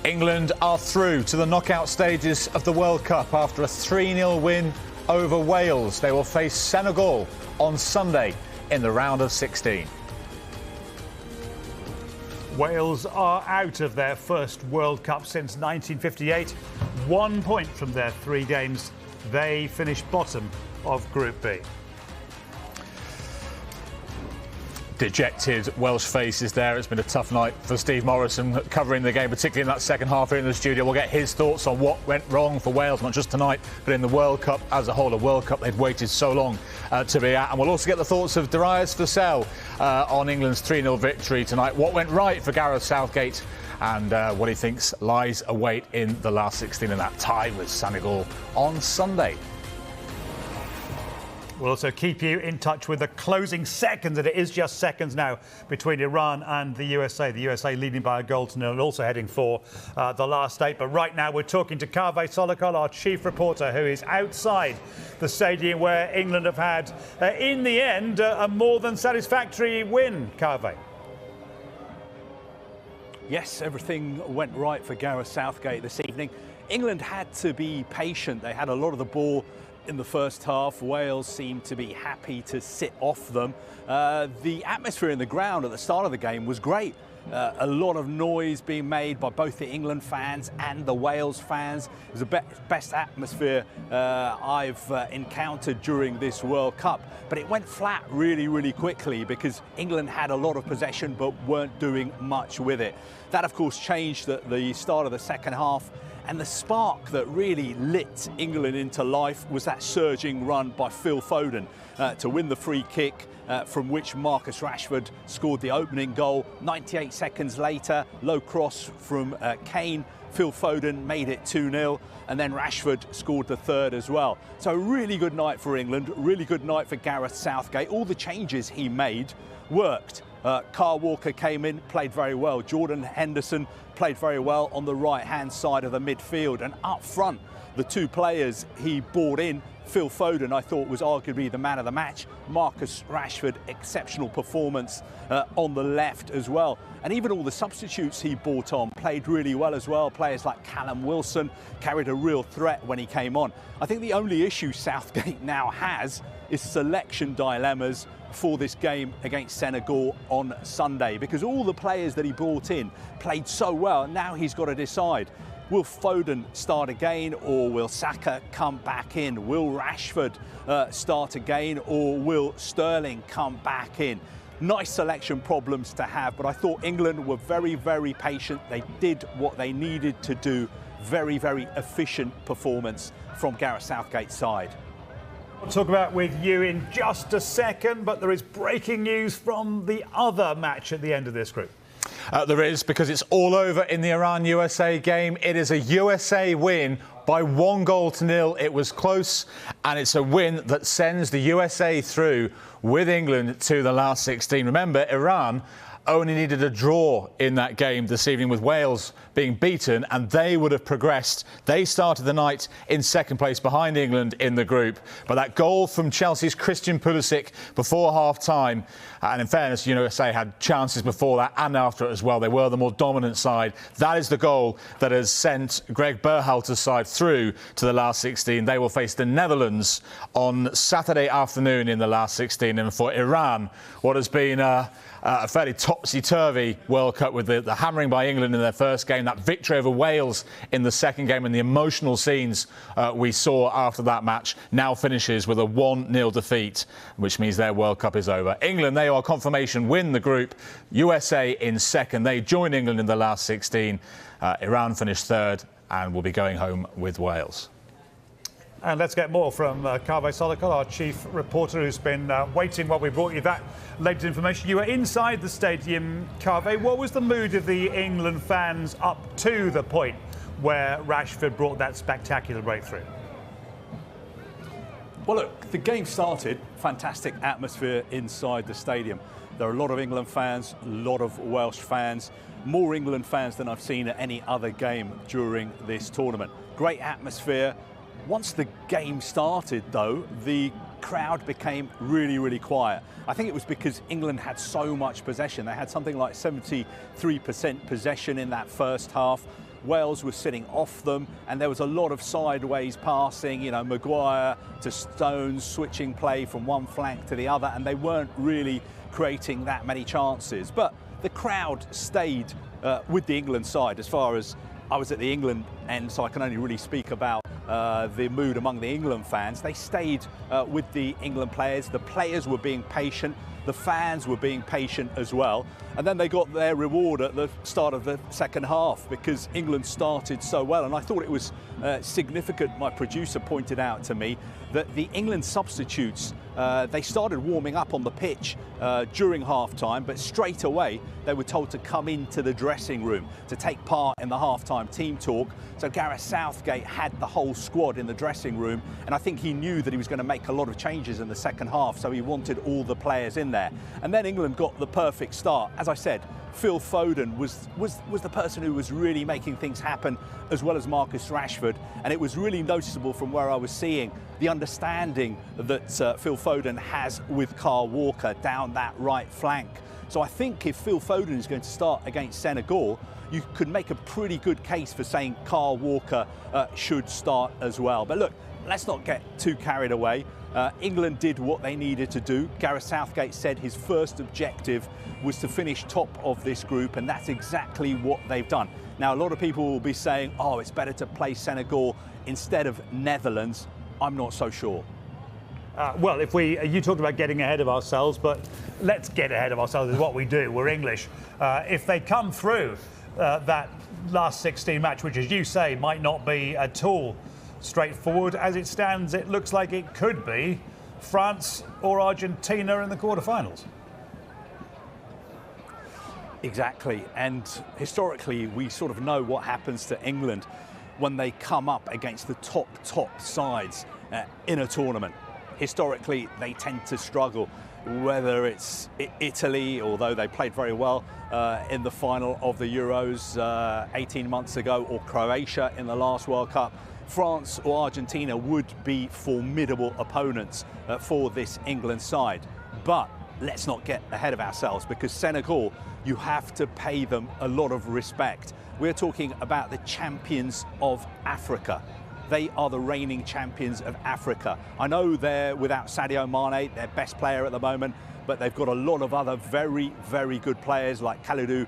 England are through to the knockout stages of the World Cup after a 3-0 win over Wales. They will face Senegal on Sunday in the round of 16. Wales are out of their first World Cup since 1958. 1 point from their 3 games. They finished bottom of Group B. Dejected Welsh faces there. It's been a tough night for Steve Morrison covering the game, particularly in that second half here in the studio. We'll get his thoughts on what went wrong for Wales, not just tonight, but in the World Cup as a whole. A World Cup they'd waited so long to be at. And we'll also get the thoughts of Darius Vassell on England's 3-0 victory tonight. What went right for Gareth Southgate and what he thinks lies await in the last 16 in that tie with Senegal on Sunday. We'll also keep you in touch with the closing seconds, and it is just seconds now, between Iran and the USA. The USA leading by a goal to nil and also heading for the last 8. But right now we're talking to Kaveh Solokol, our chief reporter, who is outside the stadium where England have had, in the end, a more than satisfactory win. Kaveh. Yes, everything went right for Gareth Southgate this evening. England had to be patient. They had a lot of the ball in the first half. Wales seemed to be happy to sit off them. The atmosphere in the ground at the start of the game was great. A lot of noise being made by both the England fans and the Wales fans. It was the best atmosphere I've encountered during this World Cup. But it went flat really, really quickly because England had a lot of possession but weren't doing much with it. That, of course, changed at the start of the second half. And the spark that really lit England into life was that surging run by Phil Foden to win the free kick, from which Marcus Rashford scored the opening goal. 98 seconds later, low cross from Kane. Phil Foden made it 2-0, and then Rashford scored the third as well. So a really good night for England, really good night for Gareth Southgate. All the changes he made worked. Kyle Walker came in, played very well. Jordan Henderson played very well on the right-hand side of the midfield. And up front, the 2 players he brought in, Phil Foden, I thought, was arguably the man of the match. Marcus Rashford, exceptional performance on the left as well. And even all the substitutes he brought on played really well as well. Players like Callum Wilson carried a real threat when he came on. I think the only issue Southgate now has is selection dilemmas for this game against Senegal on Sunday, because all the players that he brought in played so well. Now he's got to decide. Will Foden start again, or will Saka come back in? Will Rashford start again, or will Sterling come back in? Nice selection problems to have, but I thought England were very, very patient. They did what they needed to do. Very, very efficient performance from Gareth Southgate's side. We'll talk about with you in just a second, but there is breaking news from the other match at the end of this group. There is, because it's all over in the Iran-USA game. It is a USA win by 1-0. It was close, and it's a win that sends the USA through with England to the last 16. Remember, Iran only needed a draw in that game this evening, with Wales being beaten, and they would have progressed. They started the night in second place behind England in the group. But that goal from Chelsea's Christian Pulisic before half-time, and in fairness, USA had chances before that and after it as well. They were the more dominant side. That is the goal that has sent Greg Berhalter's side through to the last 16. They will face the Netherlands on Saturday afternoon in the last 16. And for Iran, what has been a fairly topsy-turvy World Cup, with the hammering by England in their first game, that victory over Wales in the second game, and the emotional scenes we saw after that match, now finishes with a 1-0 defeat, which means their World Cup is over. England, they are confirmation, win the group. USA in second. They join England in the last 16. Iran finished third and will be going home with Wales. And let's get more from Kaveh Solokol, our chief reporter, who's been waiting while we brought you that latest information. You were inside the stadium, Kaveh. What was the mood of the England fans up to the point where Rashford brought that spectacular breakthrough? Well, look, the game started. Fantastic atmosphere inside the stadium. There are a lot of England fans, a lot of Welsh fans, more England fans than I've seen at any other game during this tournament. Great atmosphere. Once the game started, though, the crowd became really, really quiet. I think it was because England had so much possession. They had something like 73% possession in that first half. Wales was sitting off them, and there was a lot of sideways passing, you know, Maguire to Stones, switching play from one flank to the other, and they weren't really creating that many chances. But the crowd stayed with the England side. As far as I was at the England end, so I can only really speak about the mood among the England fans. They stayed with the England players. The players were being patient. The fans were being patient as well. And then they got their reward at the start of the second half because England started so well. And I thought it was significant, my producer pointed out to me, that the England substitutes, they started warming up on the pitch during half-time, but straight away they were told to come into the dressing room to take part in the half-time team talk. So Gareth Southgate had the whole squad in the dressing room, and I think he knew that he was going to make a lot of changes in the second half, so he wanted all the players in there. And then England got the perfect start. As I said, Phil Foden was the person who was really making things happen, as well as Marcus Rashford, and it was really noticeable from where I was seeing the understanding that Phil Foden has with Kyle Walker down that right flank. So I think if Phil Foden is going to start against Senegal, you could make a pretty good case for saying Kyle Walker should start as well. But look, let's not get too carried away. England did what they needed to do. Gareth Southgate said his first objective was to finish top of this group, and that's exactly what they've done. Now, a lot of people will be saying, oh, it's better to play Senegal instead of Netherlands. I'm not so sure. Well, you talked about getting ahead of ourselves, but let's get ahead of ourselves is what we do. We're English. If they come through that last 16 match, which, as you say, might not be at all straightforward, as it stands, it looks like it could be France or Argentina in the quarterfinals. Exactly, and historically we sort of know what happens to England when they come up against the top sides in a tournament. Historically, they tend to struggle, whether it's Italy, although they played very well in the final of the Euros 18 months ago, or Croatia in the last World Cup. France or Argentina would be formidable opponents for this England side. But let's not get ahead of ourselves, because Senegal, you have to pay them a lot of respect. We're talking about the champions of Africa. They are the reigning champions of Africa. I know they're without Sadio Mane, their best player at the moment, but they've got a lot of other very, very good players like Kalidou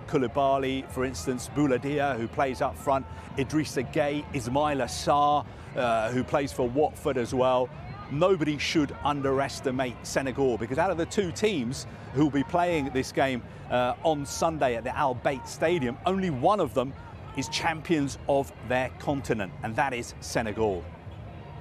Koulibaly, for instance, Bouladia, who plays up front, Idrissa Gueye, Ismaila Sarr, who plays for Watford as well. Nobody should underestimate Senegal, because out of the two teams who will be playing this game on Sunday at the Al Bayt Stadium, only one of them is champions of their continent, and that is Senegal.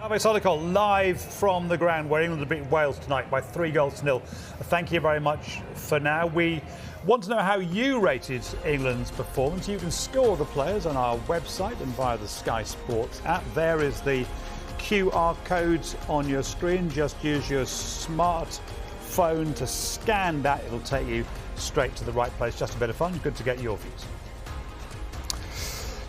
Hervé Solikol live from the ground where England beat Wales tonight by 3-0. Thank you very much for now. We want to know how you rated England's performance. You can score the players on our website and via the Sky Sports app. There is the QR codes on your screen. Just use your smartphone to scan that. It'll take you straight to the right place. Just a bit of fun. Good to get your views.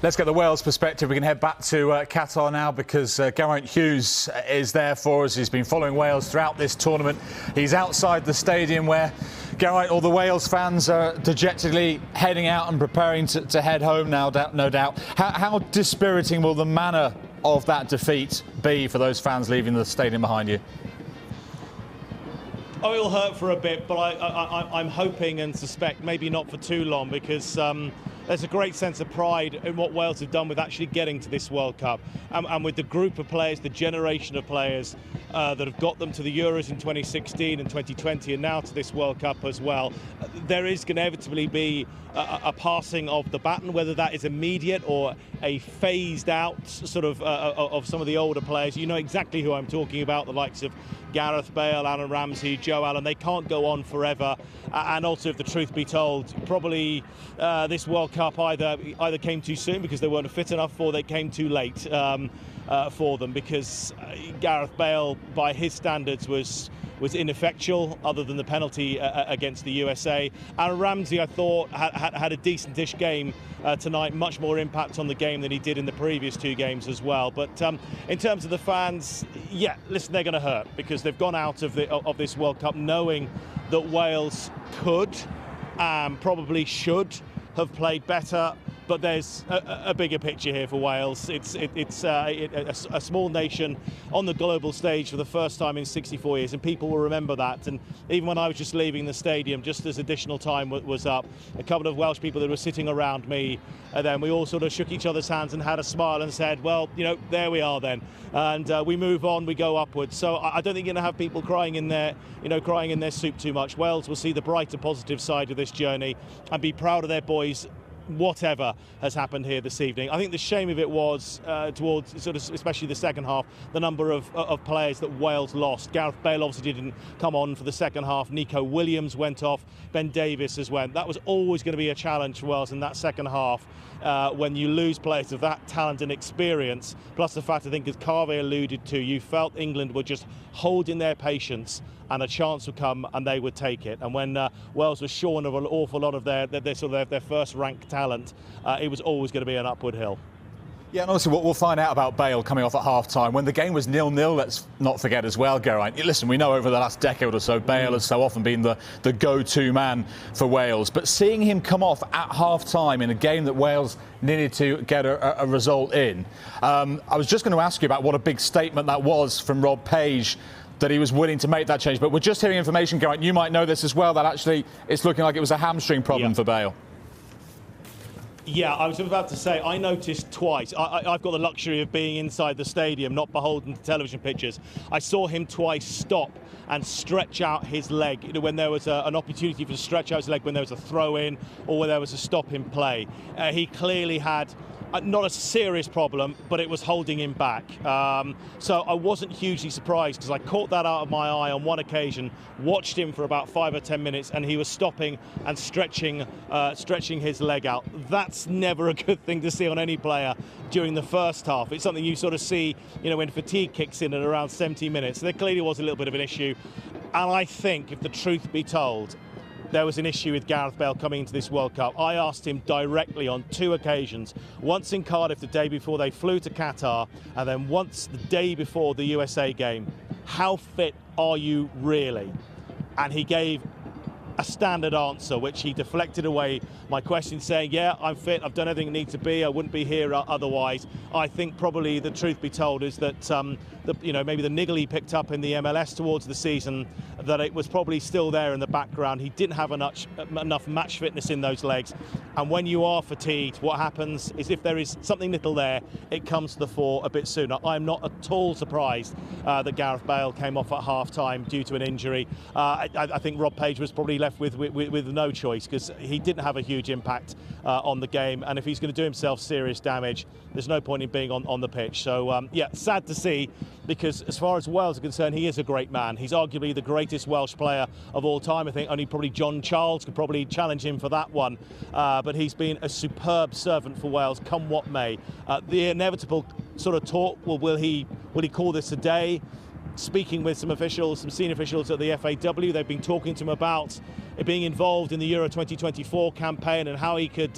Let's get the Wales perspective. We can head back to Qatar now, because Geraint Hughes is there for us. He's been following Wales throughout this tournament. He's outside the stadium where Geraint, all the Wales fans are dejectedly heading out and preparing to head home now, no doubt. How dispiriting will the manner of that defeat be for those fans leaving the stadium behind you? Oh, it'll hurt for a bit, but I'm hoping and suspect maybe not for too long, because there's a great sense of pride in what Wales have done with actually getting to this World Cup, and with the group of players, the generation of players that have got them to the Euros in 2016 and 2020, and now to this World Cup as well. There is going to inevitably be a passing of the baton, whether that is immediate or a phased out sort of some of the older players. You know exactly who I'm talking about, the likes of Gareth Bale, Aaron Ramsey, Joe Allen. They can't go on forever. And also, if the truth be told, probably this World Cup either came too soon because they weren't fit enough, or they came too late for them, because Gareth Bale, by his standards, was ineffectual, other than the penalty against the USA. Aaron Ramsey, I thought, had a decent-ish game tonight, much more impact on the game than he did in the previous two games as well. But in terms of the fans, yeah, listen, they're going to hurt, because they've gone out of this World Cup knowing that Wales could, probably should, have played better But there's a bigger picture here for Wales. It's a small nation on the global stage for the first time in 64 years, and people will remember that. And even when I was just leaving the stadium, just as additional time was up, a couple of Welsh people that were sitting around me, and then we all sort of shook each other's hands and had a smile and said, well, you know, there we are then. And we move on, we go upwards. So I don't think you're going to have people crying in their soup too much. Wales will see the brighter, positive side of this journey and be proud of their boys, whatever has happened here this evening. I think the shame of it was towards sort of, especially the second half, the number of players that Wales lost. Gareth Bale obviously didn't come on for the second half. Nico Williams went off. Ben Davies has went. That was always going to be a challenge for Wales in that second half when you lose players of that talent and experience. Plus the fact, I think, as Carvey alluded to, you felt England were just holding their patience and a chance would come and they would take it. And when Wales was shorn of an awful lot of their first rank talent, it was always going to be an upward hill. Yeah, and obviously we'll find out about Bale coming off at half-time. When the game was 0-0, let's not forget as well, Geraint. Listen, we know over the last decade or so, Bale has so often been the go-to man for Wales. But seeing him come off at half-time in a game that Wales needed to get a result in, I was just going to ask you about what a big statement that was from Rob Page, that he was willing to make that change. But we're just hearing information, Geraint, you might know this as well, that actually it's looking like it was a hamstring problem for Bale. Yeah, I was about to say, I noticed twice. I've got the luxury of being inside the stadium, not beholden to television pictures. I saw him twice stop and stretch out his leg, you know, when there was an opportunity for to stretch out his leg, when there was a throw-in or when there was a stop in play. He clearly had not a serious problem, but it was holding him back. So I wasn't hugely surprised because I caught that out of my eye on one occasion, watched him for about 5 or 10 minutes, and he was stopping and stretching his leg out. That's never a good thing to see on any player during the first half. It's something you sort of see, you know, when fatigue kicks in at around 70 minutes. So there clearly was a little bit of an issue. And I think, if the truth be told, there was an issue with Gareth Bale coming into this World Cup. I asked him directly on 2 occasions, once in Cardiff the day before they flew to Qatar, and then once the day before the USA game, how fit are you really? And he gave a standard answer, which he deflected away my question, saying, yeah, I'm fit, I've done everything I need to be, I wouldn't be here otherwise. I think probably the truth be told is that maybe the niggle he picked up in the MLS towards the season, that it was probably still there in the background. He didn't have enough match fitness in those legs. And when you are fatigued, what happens is if there is something little there, it comes to the fore a bit sooner. I'm not at all surprised that Gareth Bale came off at half-time due to an injury. I think Rob Page was probably left with no choice because he didn't have a huge impact on the game. And if he's going to do himself serious damage, there's no point in being on the pitch. So, yeah, sad to see, because as far as Wales are concerned, he is a great man. He's arguably the greatest Welsh player of all time. I think only probably John Charles could probably challenge him for that one. But he's been a superb servant for Wales, come what may. The inevitable sort of talk, well, will he call this a day? Speaking with some officials, some senior officials at the FAW, they've been talking to him about being involved in the Euro 2024 campaign and how he could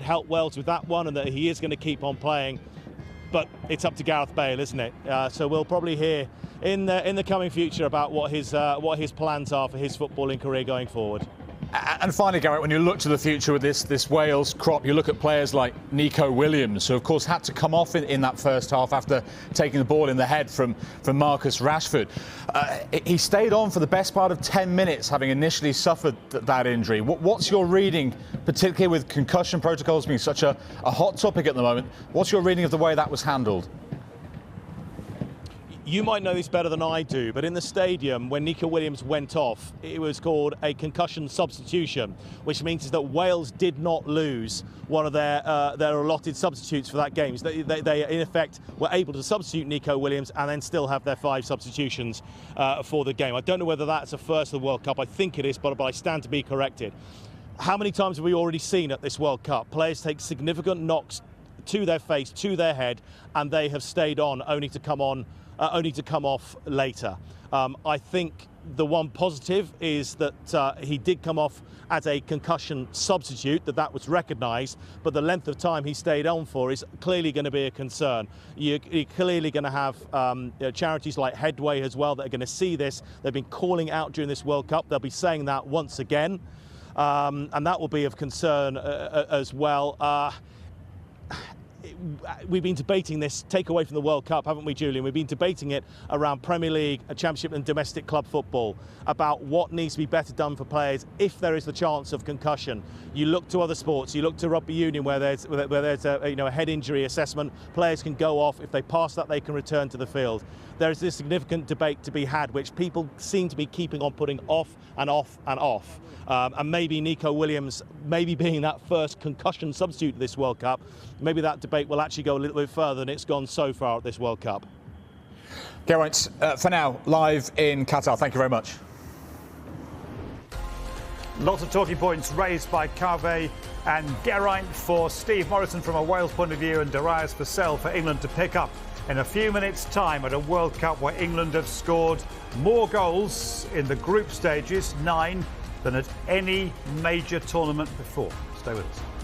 help Wales with that one, and that he is going to keep on playing. But it's up to Gareth Bale, isn't it? So we'll probably hear in the coming future about what his plans are for his footballing career going forward. And finally, Gareth, when you look to the future with this Wales crop, you look at players like Nico Williams, who of course had to come off in that first half after taking the ball in the head from Marcus Rashford. He stayed on for the best part of 10 minutes, having initially suffered that injury. What's your reading, particularly with concussion protocols being such a hot topic at the moment? What's your reading of the way that was handled? You might know this better than I do, but in the stadium, when Nico Williams went off, it was called a concussion substitution, which means that Wales did not lose one of their allotted substitutes for that game. They in effect were able to substitute Nico Williams and then still have their 5 substitutions for the game. I don't know whether that's a first of the World Cup. I think it is, but I stand to be corrected. How many times have we already seen at this World Cup players take significant knocks to their face, to their head, and they have stayed on only to come off later? I think the one positive is that he did come off as a concussion substitute, that was recognised, but the length of time he stayed on for is clearly going to be a concern. You're clearly going to have charities like Headway as well that are going to see this. They've been calling out during this World Cup. They'll be saying that once again. and that will be of concern as well. We've been debating this takeaway from the World Cup, haven't we, Julian? We've been debating it around Premier League, Championship and domestic club football, about what needs to be better done for players if there is the chance of concussion. You look to other sports, you look to rugby union where there's a head injury assessment. Players can go off. If they pass that, they can return to the field. There is this significant debate to be had, which people seem to be keeping on putting off and off and off. And maybe Nico Williams, maybe being that first concussion substitute this World Cup, maybe that debate will actually go a little bit further than it's gone so far at this World Cup. Geraint, for now, live in Qatar. Thank you very much. Lots of talking points raised by Carve and Geraint for Steve Morrison from a Wales point of view, and Darius Vassell for England to pick up in a few minutes' time at a World Cup where England have scored more goals in the group stages, 9, than at any major tournament before. Stay with us.